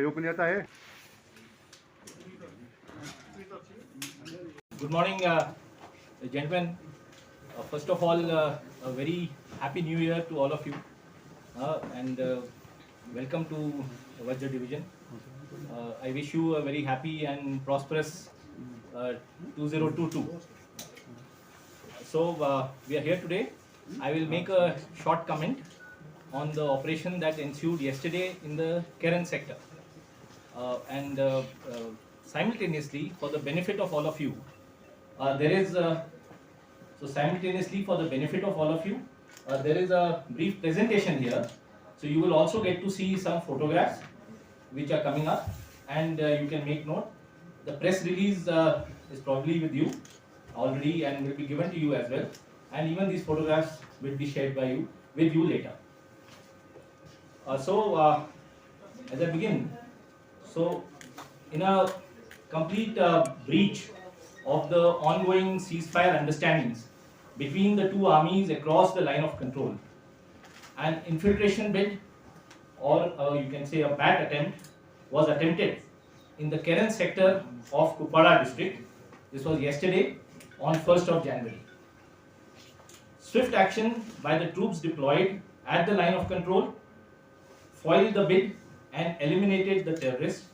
Open जाता है. Good morning, gentlemen. First of all, a very happy new year to all of you, and welcome to Vajra Division. I wish you a very happy and prosperous 2022. So we are here today. I will make a short comment on the operation that ensued yesterday in the Keren sector, and simultaneously, for the benefit of all of you, there is a brief presentation here. So you will also get to see some photographs which are coming up, and you can make note. The press release is probably with you already and will be given to you as well. And even these photographs will be shared with you later. As I begin, so in a complete breach of the ongoing ceasefire understandings between the two armies across the line of control, an infiltration bid, or you can say a bad attempt, was attempted in the Keren sector of Kupara district. This was yesterday on 1st of January. Swift action by the troops deployed at the line of control foiled the bid and eliminated the terrorist,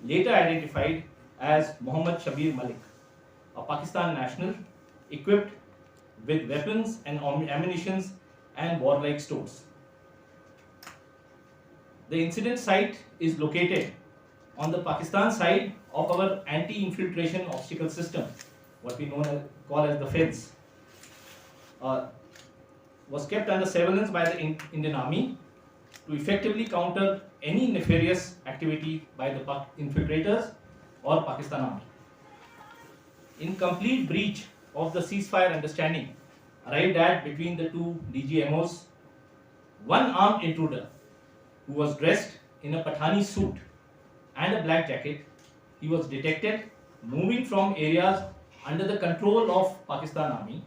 later identified as Mohammad Shabir Malik, a Pakistan national equipped with weapons and ammunition and warlike stores. The incident site is located on the Pakistan side of our anti-infiltration obstacle system, what we call as the fence. Was kept under surveillance by the Indian Army to effectively counter any nefarious activity by the infiltrators or Pakistan Army. In complete breach of the ceasefire understanding arrived at between the two DGMOs, one armed intruder who was dressed in a Pathani suit and a black jacket, he was detected moving from areas under the control of Pakistan Army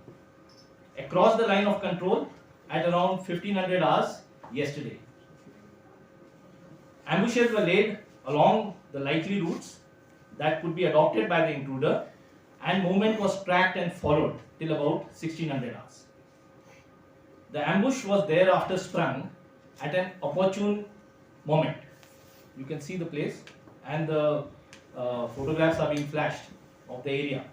across the line of control at around 1500 hours yesterday. Ambushes were laid along the likely routes that could be adopted by the intruder, and movement was tracked and followed till about 1600 hours. The ambush was thereafter sprung at an opportune moment. You can see the place, and the photographs are being flashed of the area.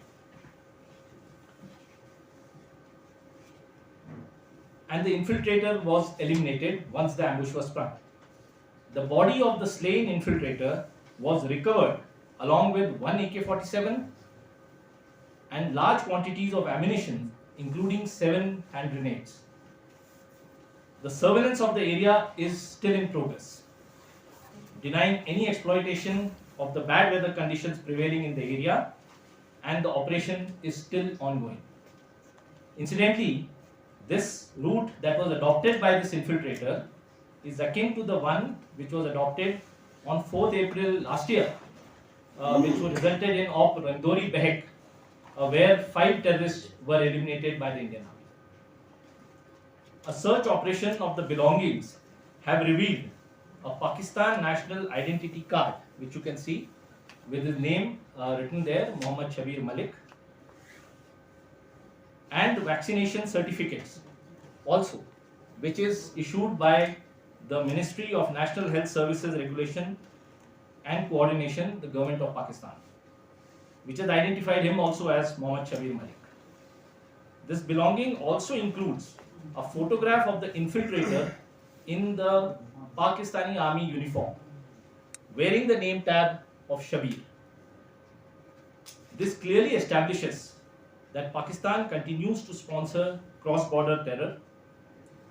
And the infiltrator was eliminated once the ambush was sprung. The body of the slain infiltrator was recovered along with one AK-47 and large quantities of ammunition, including 7 hand grenades. The surveillance of the area is still in progress, denying any exploitation of the bad weather conditions prevailing in the area, and the operation is still ongoing. Incidentally, this route that was adopted by this infiltrator is akin to the one which was adopted on 4th April last year, which resulted in Op Randori Behek, where 5 terrorists were eliminated by the Indian Army. A search operation of the belongings have revealed a Pakistan national identity card, which you can see with his name written there, Mohammad Shabir Malik, and vaccination certificates also, which is issued by the Ministry of National Health Services Regulation and Coordination, the Government of Pakistan, which has identified him also as Mohammad Shabir Malik. This belonging also includes a photograph of the infiltrator in the Pakistani Army uniform, wearing the name tab of Shabir. This clearly establishes that Pakistan continues to sponsor cross-border terror.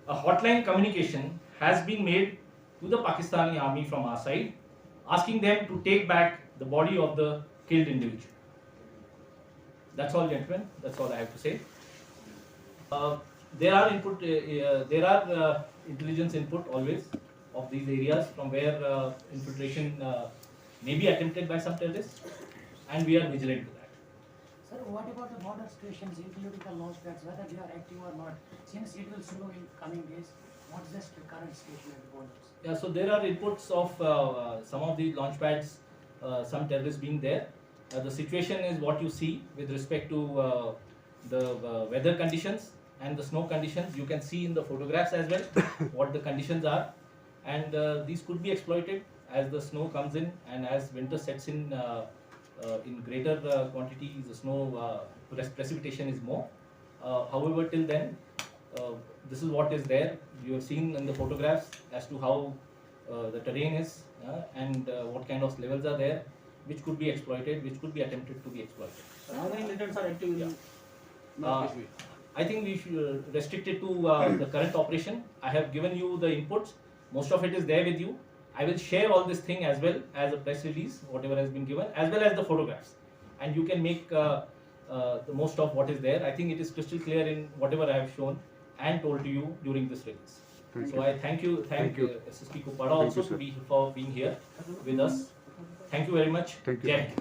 A hotline communication has been made to the Pakistani Army from our side, asking them to take back the body of the killed individual. That's all, gentlemen. That's all I have to say. There are intelligence input always of these areas from where infiltration may be attempted by some terrorists, and we are vigilant to that. Sir, what about the border stations, including the launch pads, whether they are active or not, since it will slow in coming days? What is the current situation at the borders? Yeah, so there are reports of some of the launch pads, some terrorists being there. The situation is what you see with respect to the weather conditions and the snow conditions. You can see in the photographs as well what the conditions are, and these could be exploited as the snow comes in and as winter sets in greater quantity. The snow precipitation is more. However, till then, this is what is there. You have seen in the photographs as to how the terrain is and what kind of levels are there, which could be exploited, which could be attempted to be exploited. How many militants are active in Yeah. North Kashmir? I think we should restrict it to the current operation. I have given you the inputs. Most of it is there with you. I will share all this thing as well as a press release, whatever has been given, as well as the photographs. And you can make the most of what is there. I think it is crystal clear in whatever I have shown and told to you during this release. Thank So you. I thank Thank you. SSP Kupada Thank also you, sir. for being here with us. Thank you very much. Thank you. Jai Hind.